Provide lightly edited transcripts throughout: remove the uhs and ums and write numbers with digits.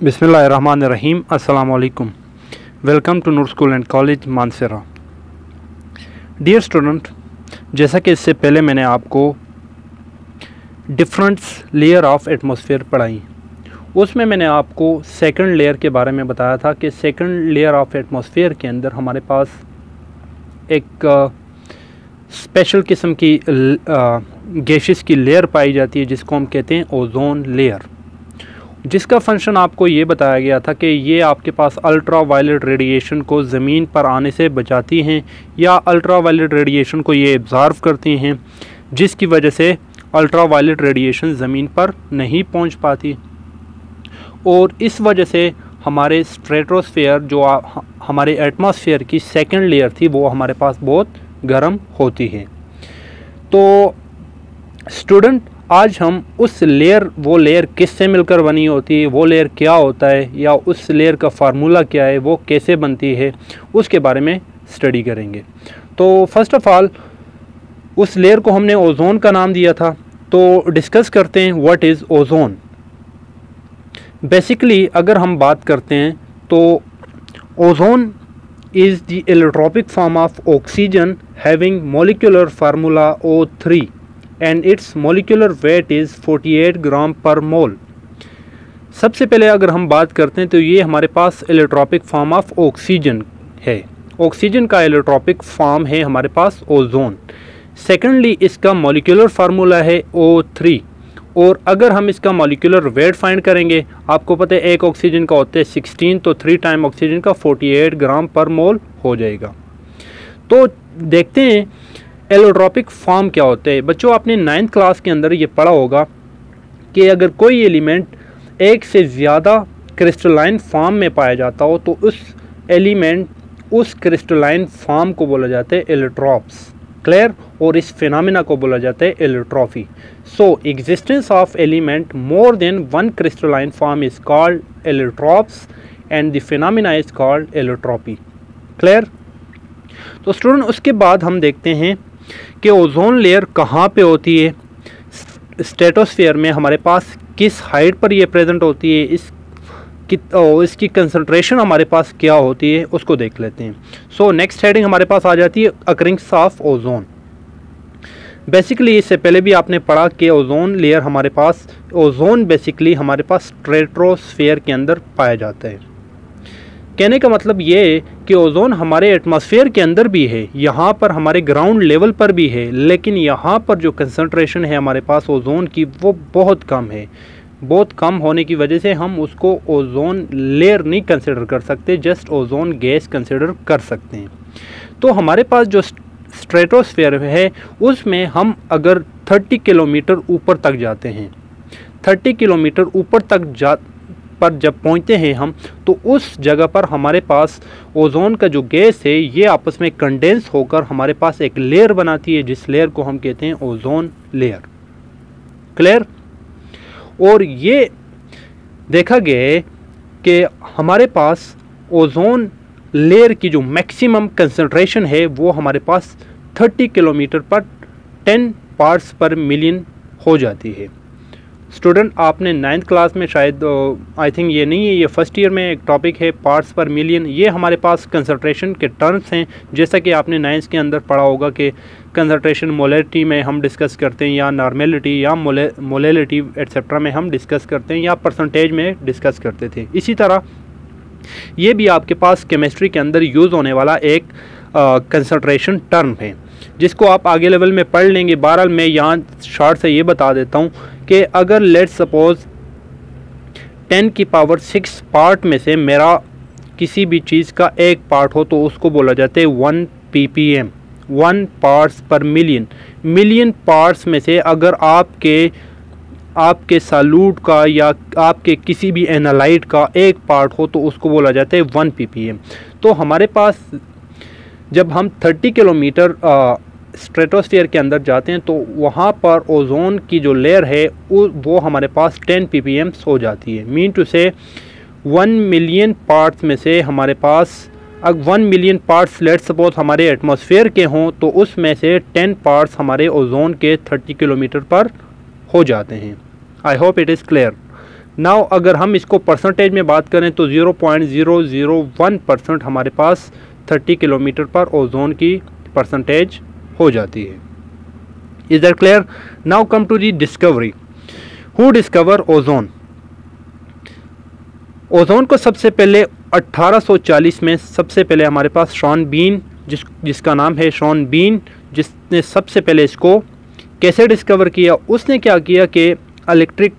बिस्मिल्लाहिर्रहमानिर्रहीम। अस्सलाम वालेकुम। Welcome to Noor school and college Mansehra. Dear student, जैसा कि इससे पहले मैंने आपको डिफरेंट लेयर ऑफ एटमॉस्फेयर पढ़ाई, उसमें मैंने आपको सेकंड लेयर के बारे में बताया था कि सेकंड लेयर ऑफ एटमॉस्फेयर के अंदर हमारे पास एक स्पेशल किस्म की गैसेस की लेयर पाई जाती है जिसको हम कहते हैं ओजोन लेयर, जिसका फंक्शन आपको ये बताया गया था कि ये आपके पास अल्ट्रा वायलेट रेडिएशन को ज़मीन पर आने से बचाती हैं या अल्ट्रा वायलेट रेडिएशन को ये एब्ज़ॉर्व करती हैं, जिसकी वजह से अल्ट्रा वायलेट रेडिएशन ज़मीन पर नहीं पहुंच पाती और इस वजह से हमारे स्ट्रेटोस्फेयर जो हमारे एटमॉस्फेयर की सेकंड लेयर थी वो हमारे पास बहुत गर्म होती है। तो स्टूडेंट, आज हम वो लेयर किससे मिलकर बनी होती है, वो लेयर क्या होता है या उस लेयर का फार्मूला क्या है, वो कैसे बनती है, उसके बारे में स्टडी करेंगे। तो फर्स्ट ऑफ ऑल उस लेयर को हमने ओजोन का नाम दिया था, तो डिस्कस करते हैं व्हाट इज़ ओजोन। बेसिकली अगर हम बात करते हैं तो ozone is the allotropic form of oxygen having molecular formula O3 and its molecular weight is 48 gram per मोल। सबसे पहले अगर हम बात करते हैं तो ये हमारे पास एलोट्रॉपिक फॉर्म ऑफ ऑक्सीजन है, ऑक्सीजन का एलोट्रॉपिक फॉर्म है हमारे पास ओजोन। सेकेंडली इसका मॉलिक्यूलर फार्मूला है O3 और अगर हम इसका मॉलिक्यूलर वेट फाइंड करेंगे, आपको पता है एक ऑक्सीजन का होता है 16, तो 3 टाइम ऑक्सीजन का 48 ग्राम पर मोल हो जाएगा। तो देखते हैं एलोट्रॉपिक फॉर्म क्या होते हैं। बच्चों, आपने 9th क्लास के अंदर ये पढ़ा होगा कि अगर कोई एलिमेंट एक से ज़्यादा क्रिस्टलाइन फॉर्म में पाया जाता हो तो उस एलिमेंट उस क्रिस्टलाइन फॉर्म को बोला जाता है एलोट्रॉप्स। क्लियर? और इस फिनोमेना को बोला जाता है एलोट्रॉफी। सो existence of element more than one crystalline form is called allotropes and the phenomena is called allotropy. Clear? तो स्टूडेंट, उसके बाद हम देखते हैं कि ओजोन लेयर कहाँ पे होती है, स्ट्रेटोस्फेयर में हमारे पास किस हाइट पर ये प्रेजेंट होती है, इसकी कंसंट्रेशन हमारे पास क्या होती है, उसको देख लेते हैं। सो नेक्स्ट हेडिंग हमारे पास आ जाती है अकरिंग्स ऑफ ओजोन। बेसिकली इससे पहले भी आपने पढ़ा कि ओजोन लेयर हमारे पास, ओजोन बेसिकली हमारे पास स्ट्रेटोस्फेयर के अंदर पाया जाता है। कहने का मतलब ये है कि ओजोन हमारे एटमॉस्फेयर के अंदर भी है, यहाँ पर हमारे ग्राउंड लेवल पर भी है, लेकिन यहाँ पर जो कंसंट्रेशन है हमारे पास ओजोन की वो बहुत कम है। बहुत कम होने की वजह से हम उसको ओजोन लेयर नहीं कंसिडर कर सकते, जस्ट ओजोन गैस कंसिडर कर सकते हैं। तो हमारे पास जो स्ट्रेटोस्फेयर है उसमें हम अगर 30 किलोमीटर ऊपर तक जाते हैं, 30 किलोमीटर ऊपर तक पर जब पहुंचते हैं हम, तो उस जगह पर हमारे पास ओजोन का जो गैस है ये आपस में कंडेंस होकर हमारे पास एक लेयर बनाती है, जिस लेयर को हम कहते हैं ओजोन लेयर। क्लियर? और ये देखा गया है कि हमारे पास ओजोन लेयर की जो मैक्सिमम कंसंट्रेशन है वो हमारे पास 30 किलोमीटर पर 10 पार्ट्स पर मिलियन हो जाती है। स्टूडेंट, आपने 9th क्लास में शायद, आई थिंक ये नहीं है, ये फर्स्ट ईयर में एक टॉपिक है पार्ट्स पर मिलियन। ये हमारे पास कंसंट्रेशन के टर्म्स हैं, जैसा कि आपने 9th के अंदर पढ़ा होगा कि कंसंट्रेशन मोलैरिटी में हम डिस्कस करते हैं, या नॉर्मेलिटी या मोलैलिटी एट्सेट्रा में हम डिस्कस करते हैं, या परसेंटेज में डिस्कस करते थे। इसी तरह ये भी आपके पास केमिस्ट्री के अंदर यूज़ होने वाला एक कंसंट्रेशन टर्म है, जिसको आप आगे लेवल में पढ़ लेंगे। बहरहाल मैं यहाँ शॉर्ट से ये बता देता हूँ कि अगर लेट्स सपोज 10 की पावर 6 पार्ट में से मेरा किसी भी चीज़ का एक पार्ट हो तो उसको बोला जाता है 1 ppm, 1 पार्ट्स पर मिलियन। मिलियन पार्ट्स में से अगर आपके सॉल्यूट का या आपके किसी भी एनालाइट का एक पार्ट हो तो उसको बोला जाता है 1 ppm। तो हमारे पास जब हम 30 किलोमीटर स्ट्रेटोस्फीयर के अंदर जाते हैं तो वहाँ पर ओजोन की जो लेयर है वो हमारे पास 10 ppm हो जाती है। मीन टू से 1 मिलियन पार्ट्स में से हमारे पास, अगर 1 मिलियन पार्ट्स लेट्स सपोज हमारे एटमॉस्फेयर के हों तो उसमें से 10 पार्ट्स हमारे ओजोन के 30 किलोमीटर पर हो जाते हैं। I hope it is clear. Now अगर हम इसको परसेंटेज में बात करें तो 0.001% हमारे पास 30 किलोमीटर पर ओजोन की परसेंटेज हो जाती है। Is that clear? Now come to the discovery. Who discover ozone? Ozone को सबसे पहले 1840 में सबसे पहले हमारे पास शॉन बीन, जिसका नाम है शॉन बीन, जिसने सबसे पहले इसको कैसे डिस्कवर किया? उसने क्या किया कि इलेक्ट्रिक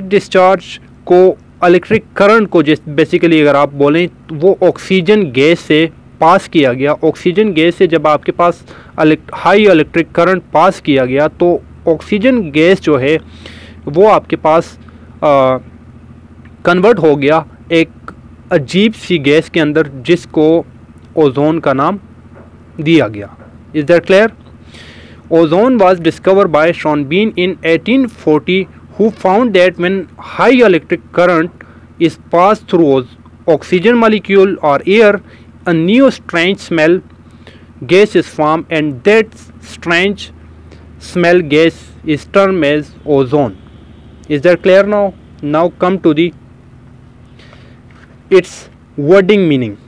डिस्चार्ज को, इलेक्ट्रिक करंट को, जिस बेसिकली अगर आप बोलें वो ऑक्सीजन गैस से पास किया गया। ऑक्सीजन गैस से जब आपके पास हाई इलेक्ट्रिक करंट पास किया गया तो ऑक्सीजन गैस जो है वो आपके पास कन्वर्ट हो गया एक अजीब सी गैस के अंदर, जिसको ओजोन का नाम दिया गया। Is that clear? Ozone was discovered by Schonbein in 1840 who found that when high electric current is passed through oxygen molecule or air, a new strange smell gas is formed, and that strange smell gas is termed as ozone. Is that clear now? Now come to the its wording meaning.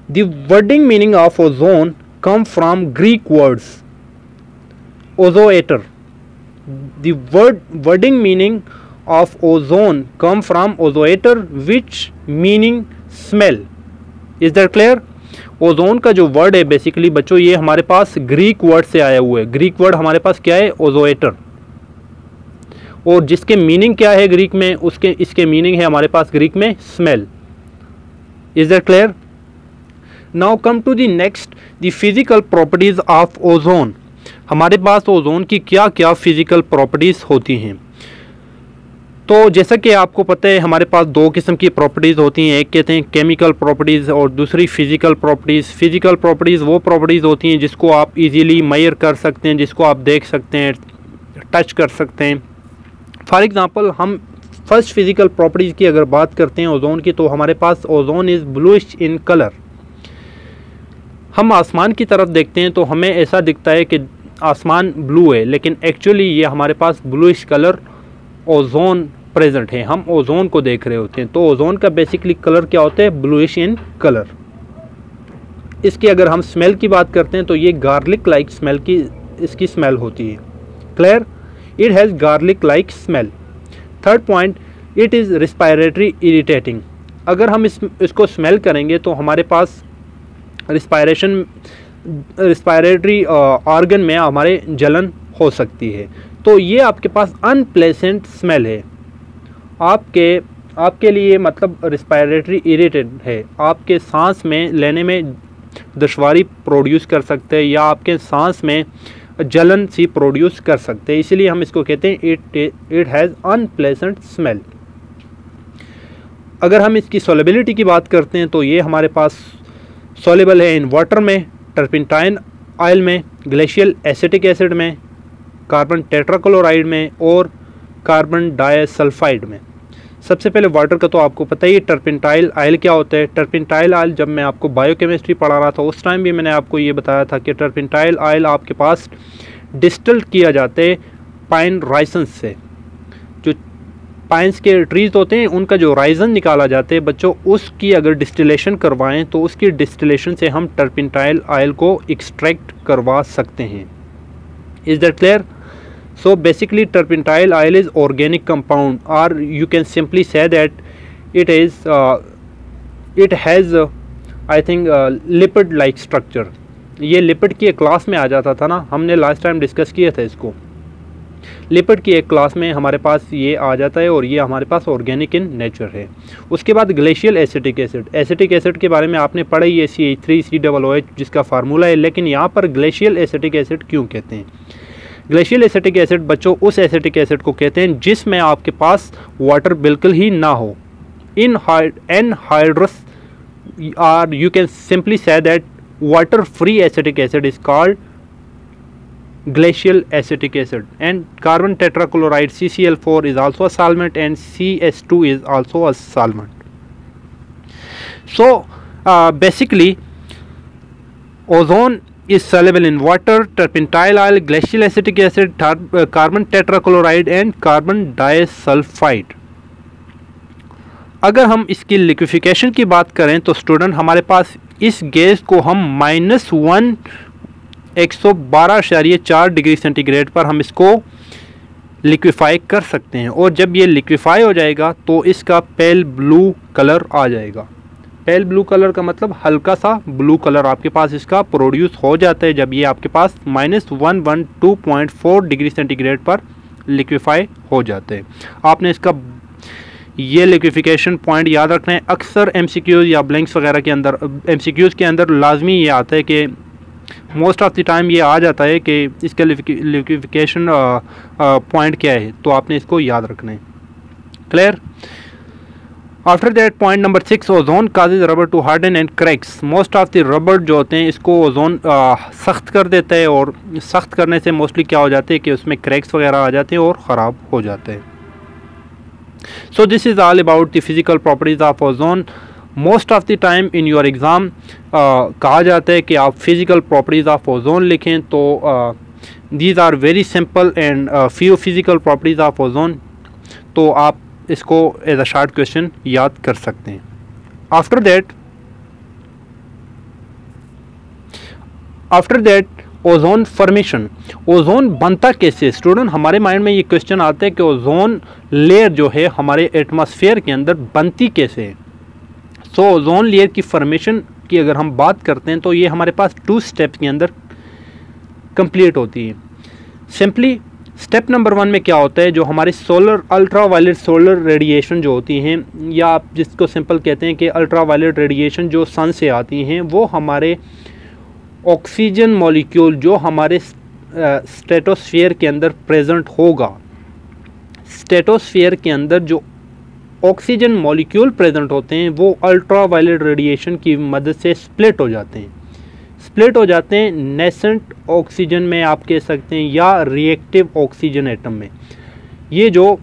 The wording meaning of ozone come from Greek words ozoator. The wording meaning of ozone come from ozoator, which meaning smell. Is that clear? Ozone का जो word है basically बच्चों ये हमारे पास Greek word से आया हुआ है। ग्रीक वर्ड हमारे पास क्या है? ओजोएटर। और जिसके मीनिंग क्या है ग्रीक में? इसके मीनिंग है हमारे पास ग्रीक में smell. Is that clear? Now come to the next, the physical properties of ozone. हमारे पास ओजोन की क्या क्या फिजिकल प्रॉपर्टीज़ होती हैं? तो जैसा कि आपको पता है हमारे पास दो किस्म की प्रॉपर्टीज़ होती हैं, एक कहते हैं केमिकल प्रॉपर्टीज़ और दूसरी फिजिकल प्रॉपर्टीज़। फिजिकल प्रॉपर्टीज़ वो प्रॉपर्टीज़ होती हैं जिसको आप इजीली मेजर कर सकते हैं, जिसको आप देख सकते हैं, टच कर सकते हैं। फॉर एग्ज़ाम्पल हम फर्स्ट फिजिकल प्रॉपर्टीज़ की अगर बात करते हैं ओजोन की, तो हमारे पास ozone is bluish in colour. हम आसमान की तरफ देखते हैं तो हमें ऐसा दिखता है कि आसमान ब्लू है, लेकिन एक्चुअली ये हमारे पास ब्लूइश कलर ओजोन प्रेजेंट है। हम ओजोन को देख रहे होते हैं। तो ओजोन का बेसिकली कलर क्या होता है? Bluish in colour. इसकी अगर हम स्मेल की बात करते हैं तो ये गार्लिक लाइक स्मेल की इसकी स्मेल होती है। Clear? It has garlic like smell. Third point, it is respiratory irritating. अगर हम इसको स्मेल करेंगे तो हमारे पास रिस्पायरेटरी ऑर्गन में हमारे जलन हो सकती है। तो ये आपके पास अनप्लेसेंट स्मेल है, आपके लिए मतलब रिस्पायरेटरी इरिटेट है, आपके सांस में लेने में दुश्वारी प्रोड्यूस कर सकते हैं या आपके सांस में जलन सी प्रोड्यूस कर सकते हैं। इसीलिए हम इसको कहते हैं इट हैज़ अनप्लेसेंट स्मेल। अगर हम इसकी सोलेबिलिटी की बात करते हैं तो ये हमारे पास सोलेबल है इन वाटर में, टर्पेंटाइन ऑयल में, ग्लेशियल एसिटिक एसिड में, कार्बन टेट्राक्लोराइड में और कार्बन डाइसल्फाइड में। सबसे पहले वाटर का तो आपको पता ही है टर्पेंटाइल ऑयल क्या होता है। टर्पेंटाइल ऑयल जब मैं आपको बायोकेमिस्ट्री पढ़ा रहा था उस टाइम भी मैंने आपको ये बताया था कि टर्पेंटाइल ऑयल आपके पास डिस्टिल किया जाता है पाइन राइसन्स से। जो पाइन्स के ट्रीज होते हैं उनका जो राइजन निकाला जाता है बच्चों, उसकी अगर डिस्टिलेशन करवाएं तो उसकी डिस्टिलेशन से हम टर्पेंटाइल ऑयल को एक्सट्रैक्ट करवा सकते हैं। Is that clear? So basically turpentine oil is organic compound, or you can simply say that it has I think lipid like structure। ये लिपिड की एक क्लास में आ जाता था ना, हमने लास्ट टाइम डिस्कस किया था इसको। लिपिड की एक क्लास में हमारे पास ये आ जाता है और ये हमारे पास ऑर्गेनिक इन नेचर है। उसके बाद glacial acetic acid. Acetic acid के बारे में आपने पढ़ा ही है, CH3COOH जिसका फार्मूला है, लेकिन यहाँ पर ग्लेशियल एसिटिक एसिड क्यों कहते हैं? ग्लेशियल एसिटिक एसिड बच्चों उस एसिटिक एसिड को कहते हैं जिसमें आपके पास वाटर बिल्कुल ही ना हो। एनहाइड्रस और you can simply say that water free acetic acid is called glacial acetic acid, and carbon tetrachloride CCl4 is also a solvent and CS2 is also a solvent. So basically ozone is soluble in water, turpentine oil, glacial acetic acid, carbon tetrachloride and carbon disulfide। अगर हम इसकी liquefaction की बात करें तो student हमारे पास इस gas को हम -112.4 डिग्री सेंटीग्रेड पर हम इसको लिक्विफाई कर सकते हैं, और जब ये लिक्विफाई हो जाएगा तो इसका पेल ब्लू कलर आ जाएगा। पेल ब्लू कलर का मतलब हल्का सा ब्लू कलर आपके पास इसका प्रोड्यूस हो जाता है जब ये आपके पास -112.4 डिग्री सेंटीग्रेड पर लिक्विफाई हो जाते हैं। आपने इसका ये लिक्विफिकेशन पॉइंट याद रखना है। अक्सर एमसीक्यूज़ या ब्लैंक्स वगैरह के अंदर, एमसीक्यूज़ के अंदर लाजमी ये आता है कि मोस्ट ऑफ द टाइम ये आ जाता है कि इसका लिक्विफिकेशन पॉइंट क्या है, तो आपने इसको याद रखना है। Clear? After that point number 6, ozone causes rubber to harden and cracks. Most of the rubber जो होते हैं इसको ओजोन सख्त कर देता है, और सख्त करने से मोस्टली क्या हो जाते हैं कि उसमें क्रैक्स वगैरह आ जाते हैं और ख़राब हो जाते हैं। So this is all about the physical properties of ozone. Most of the time in your exam कहा जाता है कि आप physical properties of ozone लिखें, तो these are very simple and few physical properties of ozone, तो आप इसको as a short question याद कर सकते हैं। After that ozone formation, ozone बनता कैसे? स्टूडेंट हमारे माइंड में ये क्वेश्चन आता है कि ओजोन लेयर जो है हमारे एटमॉस्फेयर के अंदर बनती कैसे है। सो ओजोन लेयर की फॉर्मेशन की अगर हम बात करते हैं तो ये हमारे पास 2 स्टेप्स के अंदर कंप्लीट होती है। सिंपली स्टेप नंबर 1 में क्या होता है, जो हमारी solar ultraviolet solar radiation जो होती हैं, या आप जिसको सिंपल कहते हैं कि अल्ट्रा वायलेट रेडिएशन जो सन से आती हैं, वो हमारे ऑक्सीजन मॉलिक्यूल जो हमारे स्ट्रेटोस्फीयर के अंदर प्रेजेंट होगा, स्ट्रेटोस्फीयर के अंदर जो ऑक्सीजन मॉलिक्यूल प्रेजेंट होते हैं वो अल्ट्रा वायलेट रेडिएशन की मदद से स्प्लिट हो जाते हैं नेसेंट ऑक्सीजन में आप कह सकते हैं, या रिएक्टिव ऑक्सीजन एटम में। ये जो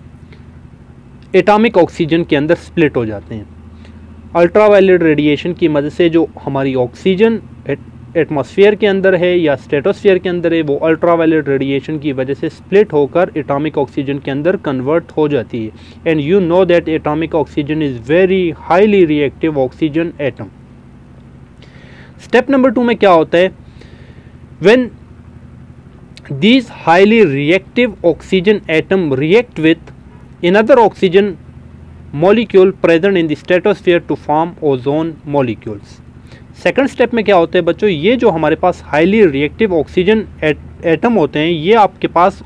एटॉमिक ऑक्सीजन के अंदर स्प्लिट हो जाते हैं अल्ट्रा वायलेट रेडिएशन की मदद से। जो हमारी ऑक्सीजन एटमॉस्फेयर के अंदर है या स्ट्रेटोस्फीयर के अंदर है, वो अल्ट्रा वायलेट रेडिएशन की वजह से स्प्लिट होकर एटॉमिक ऑक्सीजन के अंदर कन्वर्ट हो जाती है। And you know that atomic oxygen is very highly reactive oxygen atom. Step number 2 में क्या होता है, when these highly reactive oxygen atom react with another oxygen molecule present in the stratosphere to form ozone molecules। Second step में क्या होता है बच्चों, ये जो हमारे पास हाईली रिएक्टिव ऑक्सीजन एटम होते हैं, ये आपके पास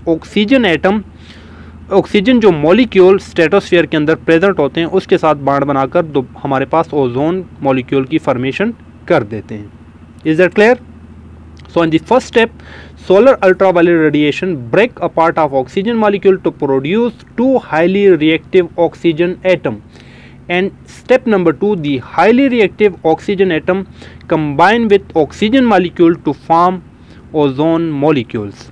ऑक्सीजन जो मॉलिक्यूल स्ट्रेटोस्फीयर के अंदर प्रेजेंट होते हैं उसके साथ बांड बनाकर हमारे पास ओजोन मॉलिक्यूल की फॉर्मेशन कर देते हैं। Is that clear? So in the first step solar ultraviolet radiation break apart of oxygen molecule to produce 2 highly reactive oxygen atom, and step number 2, the highly reactive oxygen atom combine with oxygen molecule to form ozone molecules।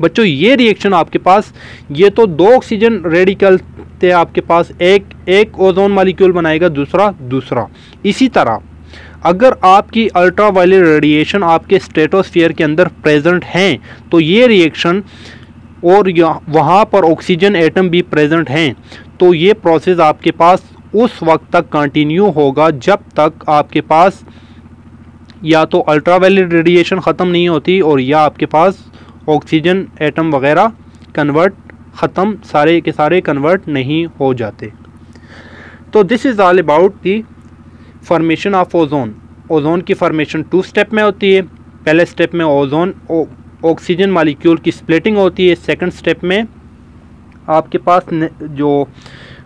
बच्चों ये reaction आपके पास, ये तो 2 oxygen radical थे आपके पास, एक ozone molecule बनाएगा, दूसरा। इसी तरह अगर आपकी अल्ट्रा वायलेट रेडिएशन आपके स्ट्रेटोस्फीयर के अंदर प्रेजेंट हैं तो ये रिएक्शन, और वहाँ पर ऑक्सीजन एटम भी प्रेजेंट हैं, तो ये प्रोसेस आपके पास उस वक्त तक कंटिन्यू होगा जब तक आपके पास या तो अल्ट्रा वायलेट रेडिएशन ख़त्म नहीं होती, और या आपके पास ऑक्सीजन एटम वगैरह ख़त्म सारे के सारे कन्वर्ट नहीं हो जाते। तो this is all about the formation of ozone. Ozone की फॉर्मेशन 2 स्टेप में होती है। पहले स्टेप में ओजोन ऑक्सीजन मॉलिक्यूल की स्प्लिटिंग होती है। सेकंड स्टेप में आपके पास जो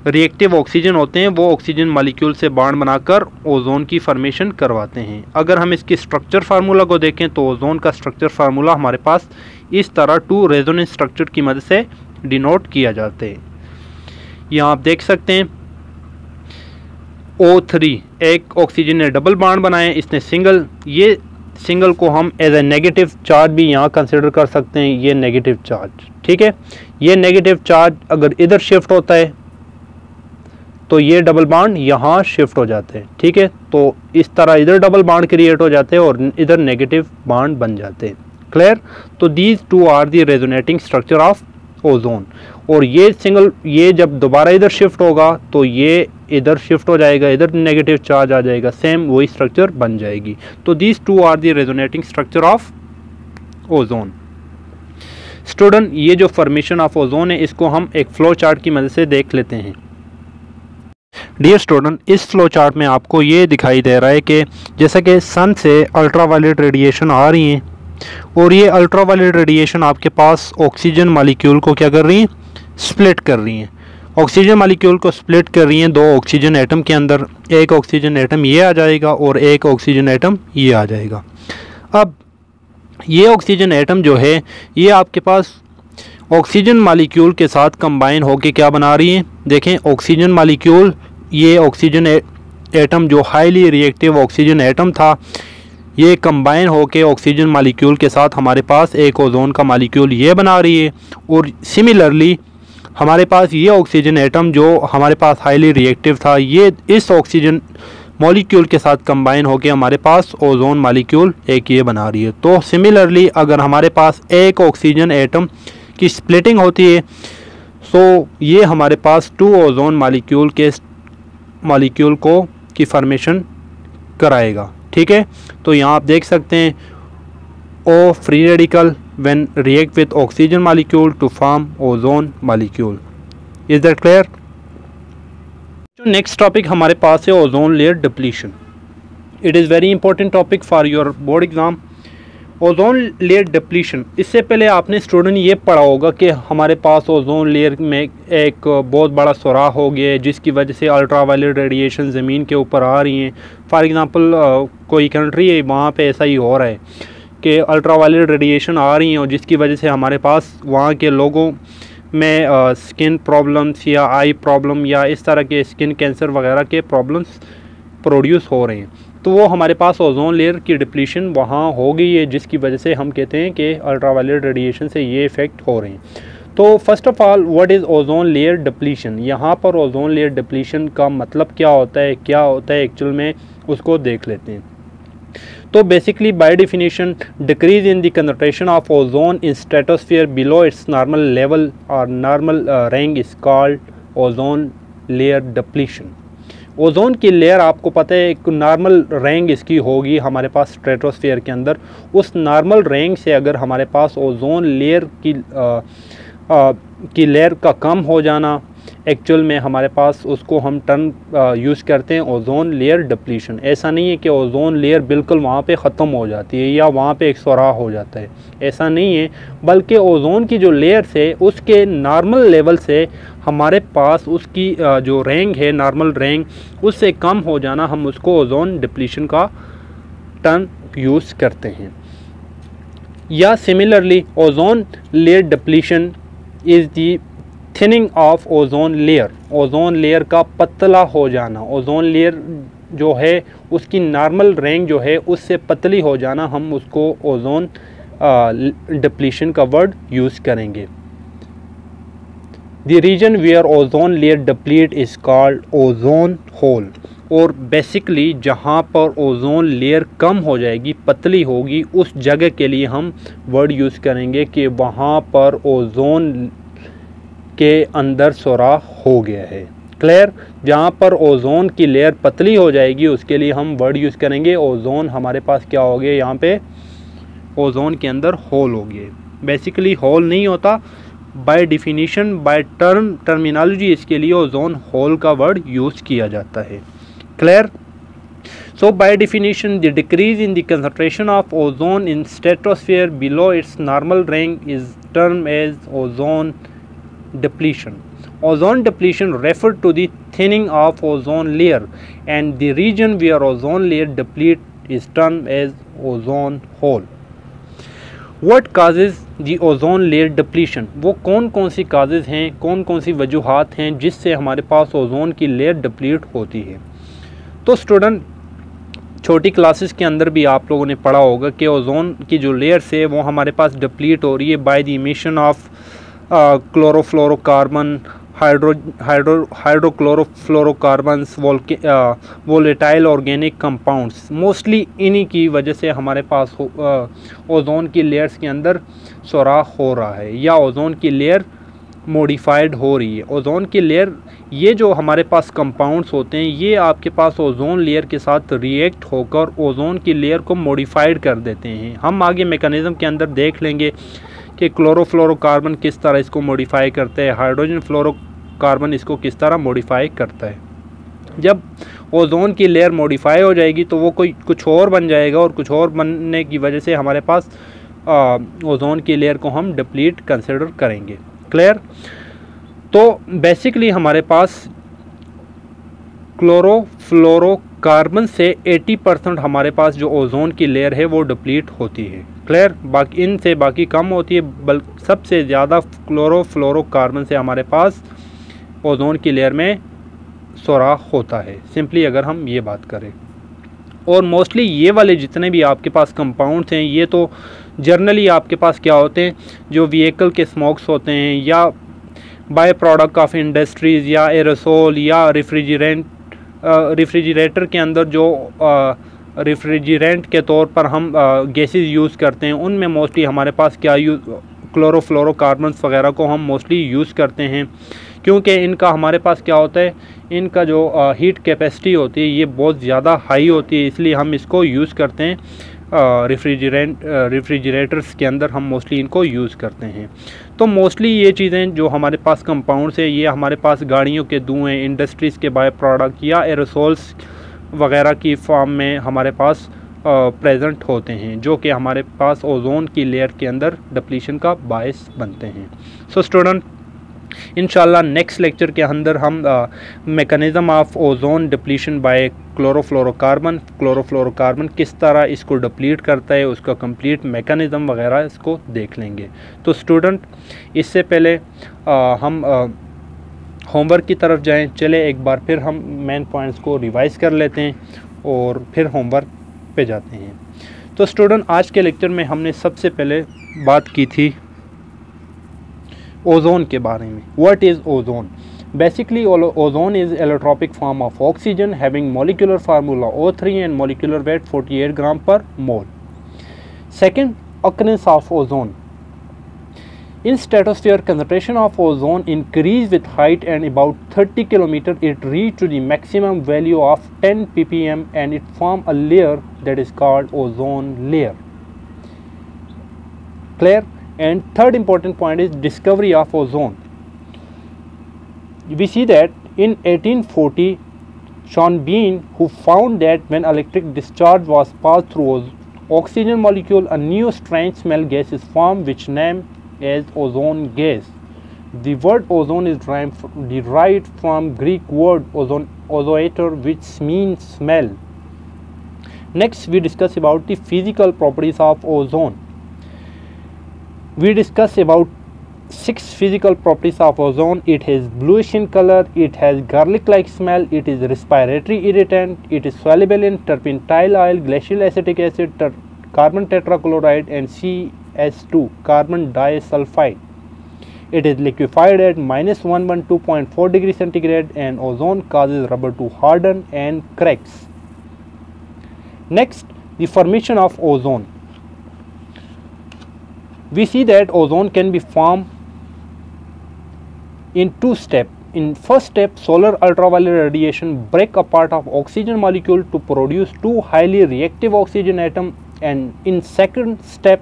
रिएक्टिव ऑक्सीजन होते हैं वो ऑक्सीजन मॉलिक्यूल से बॉन्ड बनाकर ओजोन की फॉर्मेशन करवाते हैं। अगर हम इसकी स्ट्रक्चर फार्मूला को देखें तो ओजोन का स्ट्रक्चर फार्मूला हमारे पास इस तरह 2 रेजोनेंस स्ट्रक्चर की मदद से डिनोट किया जाता है। यहाँ आप देख सकते हैं O3, एक ऑक्सीजन ने डबल बॉन्ड बनाए, इसने सिंगल, ये सिंगल को हम एज ए नेगेटिव चार्ज भी यहाँ कंसिडर कर सकते हैं, ये नेगेटिव चार्ज, ठीक है। ये नेगेटिव चार्ज अगर इधर शिफ्ट होता है तो ये डबल बॉन्ड यहाँ शिफ्ट हो जाते हैं, ठीक है। तो इस तरह इधर डबल बॉन्ड क्रिएट हो जाते हैं और इधर नेगेटिव बॉन्ड बन जाते हैं। क्लियर। तो these two are the resonating structure of ozone. और ये जब दोबारा इधर शिफ्ट होगा तो ये इधर शिफ्ट हो जाएगा, इधर नेगेटिव चार्ज आ जाएगा, सेम वही स्ट्रक्चर बन जाएगी। तो these two are the resonating structure of ozone. Student, ये जो फॉर्मेशन ऑफ ओजोन है इसको हम एक फ्लो चार्ट की मदद से देख लेते हैं। डियर स्टूडेंट, इस फ्लो चार्ट में आपको ये दिखाई दे रहा है कि जैसा कि सन से अल्ट्रावायलेट रेडिएशन आ रही हैं और ये अल्ट्रावायलेट रेडिएशन आपके पास ऑक्सीजन मॉलिक्यूल को क्या कर रही हैं, स्प्लिट कर रही हैं। ऑक्सीजन मॉलिक्यूल को स्प्लिट कर रही हैं दो ऑक्सीजन एटम के अंदर। एक ऑक्सीजन एटम ये आ जाएगा और एक ऑक्सीजन एटम ये आ जाएगा। अब ये ऑक्सीजन एटम जो है ये आपके पास ऑक्सीजन मॉलिक्यूल के साथ कंबाइन होकर क्या बना रही है। देखें, ऑक्सीजन मॉलिक्यूल, ये ऑक्सीजन एटम जो हाईली रिएक्टिव ऑक्सीजन एटम था, ये कंबाइन होकर ऑक्सीजन मॉलिक्यूल के साथ हमारे पास एक ओजोन का मॉलिक्यूल ये बना रही है। और सिमिलरली हमारे पास ये ऑक्सीजन एटम जो हमारे पास हाईली रिएक्टिव था, ये इस ऑक्सीजन मॉलिक्यूल के साथ कंबाइन होकर हमारे पास ओजोन मॉलिक्यूल एक ये बना रही है। तो सिमिलरली अगर हमारे पास एक ऑक्सीजन एटम की स्प्लिटिंग होती है तो ये हमारे पास टू ओजोन मॉलिक्यूल को की फॉर्मेशन कराएगा, ठीक है। तो यहाँ आप देख सकते हैं O free radical when react with oxygen molecule to form ozone molecule. Is that clear? जो नेक्स्ट टॉपिक हमारे पास है ozone layer depletion. It is very important topic for your board exam. Ozone layer depletion, इससे पहले आपने student ये पढ़ा होगा कि हमारे पास ओजोन लेयर में एक बहुत बड़ा सुराख हो गया है जिसकी वजह से अल्ट्रावायलेट रेडिएशन ज़मीन के ऊपर आ रही हैं। फॉर एग्ज़ाम्पल कोई कंट्री है वहाँ पे ऐसा ही हो रहा है कि अल्ट्रावायलेट रेडिएशन आ रही हैं और जिसकी वजह से हमारे पास वहाँ के लोगों में स्किन प्रॉब्लम्स या आई प्रॉब्लम या इस तरह के स्किन कैंसर वगैरह के प्रॉब्लम्स प्रोड्यूस हो रहे हैं। तो वो हमारे पास ओजोन लेयर की डिप्लीशन वहाँ हो गई है जिसकी वजह से हम कहते हैं कि अल्ट्रावायलेट रेडिएशन से ये इफ़ेक्ट हो रहे हैं। तो first of all what is ozone layer depletion. यहाँ पर ओजोन लेयर डिप्लीशन का मतलब क्या होता है एक्चुअल में, उसको देख लेते हैं। तो basically by definition decrease in the concentration of ozone in stratosphere below its normal level और normal rank is called ozone layer depletion. Ozone की लेयर आपको पता है एक नॉर्मल रैंक इसकी होगी हमारे पास स्ट्रेटोस्फीयर के अंदर। उस नॉर्मल रैंक से अगर हमारे पास ओजोन लेयर की लेयर का कम हो जाना, एक्चुअल में हमारे पास उसको हम टर्म यूज़ करते हैं ओजोन लेयर डिप्लीशन। ऐसा नहीं है कि ओजोन लेयर बिल्कुल वहाँ पे ख़त्म हो जाती है या वहाँ पे एक सुराख हो जाता है, ऐसा नहीं है। बल्कि ओजोन की जो लेयर है उसके नॉर्मल लेवल से हमारे पास उसकी जो रैंक है नॉर्मल रैंक उससे कम हो जाना, हम उसको ओजोन डिप्लीशन का टर्म यूज़ करते हैं। या similarly ozone layer depletion is the thinning of ozone layer. Ozone layer का पतला हो जाना, ओजोन लेयर जो है उसकी नॉर्मल रैंक जो है उससे पतली हो जाना, हम उसको ओजोन डिप्लीशन का वर्ड यूज़ करेंगे। The region where ozone layer deplete is called ozone hole. और बेसिकली जहाँ पर ओजोन लेयर कम हो जाएगी, पतली होगी, उस जगह के लिए हम वर्ड यूज़ करेंगे कि वहाँ पर ओजोन के अंदर सुराख हो गया है। क्लियर? जहाँ पर ओजोन की लेयर पतली हो जाएगी उसके लिए हम वर्ड यूज़ करेंगे ओजोन हमारे पास क्या हो गया, यहाँ पे ओजोन के अंदर होल हो गया। बेसिकली होल नहीं होता, बाय डिफिनीशन बाय टर्मिनोलॉजी इसके लिए ओजोन होल का वर्ड यूज़ किया जाता है। Clear? So by definition the decrease in the concentration of ozone in stratosphere below its normal rank is termed as ozone depletion. Ozone depletion refers to the thinning of ozone layer and the region where ozone layer deplete is termed as ozone hole. What causes the ozone layer depletion? वो कौन कौन सी causes हैं, कौन कौन सी वजूहात हैं जिससे हमारे पास ओजोन की लेयर डिप्लीट होती है। तो स्टूडेंट छोटी क्लासेस के अंदर भी आप लोगों ने पढ़ा होगा कि ओजोन की जो लेयर्स है वो हमारे पास डिप्लीट हो रही है by the emission of chlorofluorocarbon hydrochlorofluorocarbons, volatile organic compounds, mostly इन्हीं की वजह से हमारे पास ओजोन की लेयर्स के अंदर सुराख हो रहा है या ओजोन की लेयर मॉडिफाइड हो रही है। ओजोन की लेयर, ये जो हमारे पास कंपाउंड्स होते हैं, ये आपके पास ओजोन लेयर के साथ रिएक्ट होकर ओजोन की लेयर को मॉडिफाइड कर देते हैं। हम आगे मैकेनिज़्म के अंदर देख लेंगे कि क्लोरोफ्लोरोकार्बन किस तरह इसको मॉडिफाई करता है, हाइड्रोजन फ्लोरोकार्बन इसको किस तरह मॉडिफाई करता है। जब ओजोन की लेयर मॉडिफाई हो जाएगी तो वो कुछ और बन जाएगा, और कुछ और बनने की वजह से हमारे पास ओजोन की लेयर को हम डिप्लीट कंसिडर करेंगे। क्लियर? तो बेसिकली हमारे पास क्लोरोफ्लोरोकार्बन से 80% हमारे पास जो ओजोन की लेयर है वो डिप्लीट होती है। क्लियर? बाकी इनसे बाकी कम होती है, बल्कि सबसे ज़्यादा क्लोरोफ्लोरोकार्बन से हमारे पास ओजोन की लेयर में सुराख होता है, सिंपली अगर हम ये बात करें। और मोस्टली ये वाले जितने भी आपके पास कंपाउंड्स हैं, ये तो जनरली आपके पास क्या होते हैं, जो व्हीकल के स्मोक्स होते हैं या बाय प्रोडक्ट ऑफ इंडस्ट्रीज़ या एरोसोल या रेफ्रिजरेटर के अंदर जो रेफ्रिजरेंट के तौर पर हम गैसेस यूज़ करते हैं, उनमें मोस्टली हमारे पास क्या क्लोरोफ्लोरोकार्बन्स वगैरह को हम मोस्टली यूज़ करते हैं, क्योंकि इनका हमारे पास क्या होता है, इनका जो हीट कैपेसिटी होती है ये बहुत ज़्यादा हाई होती है, इसलिए हम इसको यूज़ करते हैं रेफ्रिजरेटर्स के अंदर हम मोस्टली इनको यूज़ करते हैं। तो मोस्टली ये चीज़ें जो हमारे पास कंपाउंड्स है, ये हमारे पास गाड़ियों के धुएँ, इंडस्ट्रीज़ के बाय प्रोडक्ट या एरोसोल्स वगैरह की फॉर्म में हमारे पास प्रेजेंट होते हैं, जो कि हमारे पास ओजोन की लेयर के अंदर डिप्लीशन का बायस बनते हैं। सो स्टूडेंट, इंशाल्लाह नेक्स्ट लेक्चर के अंदर हम mechanism of ozone depletion by chlorofluorocarbon किस तरह इसको डिप्लीट करता है, उसका कंप्लीट मैकेनिज़्म वगैरह इसको देख लेंगे। तो स्टूडेंट, इससे पहले हम होमवर्क की तरफ जाएं। चले एक बार फिर हम मेन पॉइंट्स को रिवाइज़ कर लेते हैं और फिर होमवर्क पे जाते हैं। तो स्टूडेंट, आज के लेक्चर में हमने सबसे पहले बात की थी ओजोन के बारे में। What is ozone? Basically ozone is allotropic form of oxygen having molecular formula O3 and molecular weight 48 gram per mole. Second, occurrence of ozone. In stratosphere, concentration of ozone increase with height, and about 30 km it reach to the maximum value of 10 ppm, and it form a layer that is called ozone layer. Clear? And third important point is discovery of ozone. We see that in 1840, Sean Bean, who found that when electric discharge was passed through oxygen molecule, a new strange smell gas is formed, which named as ozone gas. The word ozone is derived from Greek word ozoator, which means smell. Next, we discuss about the physical properties of ozone. We discuss about 6 physical properties of ozone. It has bluish in color, it has garlic-like smell, it is respiratory irritant, it is soluble in turpentine oil, glacial acetic acid, carbon tetrachloride, and CS2, carbon disulfide. It is liquefied at -112.4 degrees centigrade, and ozone causes rubber to harden and cracks. Next, the formation of ozone. We see that ozone can be formed in 2 steps. In first step, solar ultraviolet radiation break apart of oxygen molecule to produce 2 highly reactive oxygen atoms, and in second step,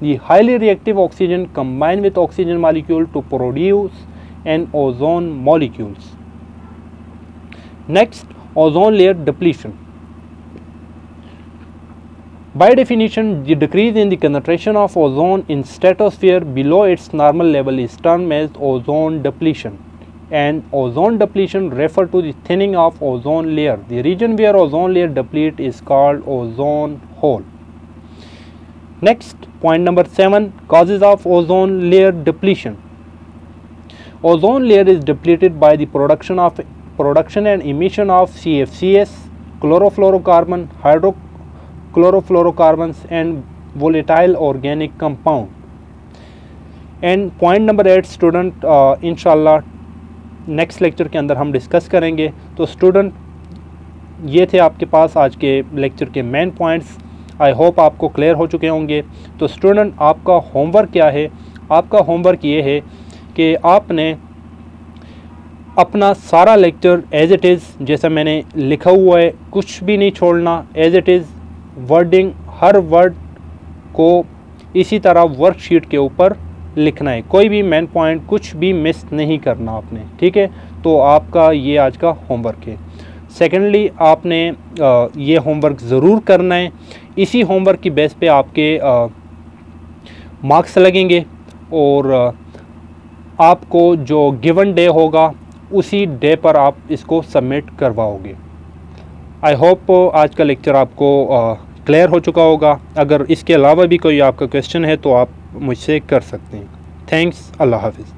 the highly reactive oxygen combine with oxygen molecule to produce an ozone molecules. Next, ozone layer depletion. By definition, the decrease in the concentration of ozone in stratosphere below its normal level is termed as ozone depletion, and ozone depletion refer to the thinning of ozone layer. The region where ozone layer deplete is called ozone hole. Next, point number 7, causes of ozone layer depletion. Ozone layer is depleted by the production and emission of CFCs, chlorofluorocarbon, hydrochlorofluorocarbons, and volatile organic compound. And point number 8, student, inshallah next lecture के अंदर हम discuss करेंगे। तो student, ये थे आपके पास आज के लेक्चर के मेन पॉइंट्स। आई होप आपको क्लियर हो चुके होंगे। तो स्टूडेंट, आपका होमवर्क क्या है? आपका होमवर्क ये है कि आपने अपना सारा लेक्चर एज इट इज़, जैसा मैंने लिखा हुआ है, कुछ भी नहीं छोड़ना, एज इट इज़ वर्डिंग, हर वर्ड को इसी तरह वर्कशीट के ऊपर लिखना है। कोई भी मेन पॉइंट कुछ भी मिस नहीं करना आपने, ठीक है? तो आपका ये आज का होमवर्क है। सेकेंडली, आपने ये होमवर्क ज़रूर करना है। इसी होमवर्क की बेस पे आपके मार्क्स लगेंगे और आपको जो गिवन डे होगा उसी डे पर आप इसको सबमिट करवाओगे। आई होप आज का लेक्चर आपको क्लियर हो चुका होगा। अगर इसके अलावा भी कोई आपका क्वेश्चन है तो आप मुझसे कर सकते हैं। थैंक्स। अल्लाह हाफ़िज़।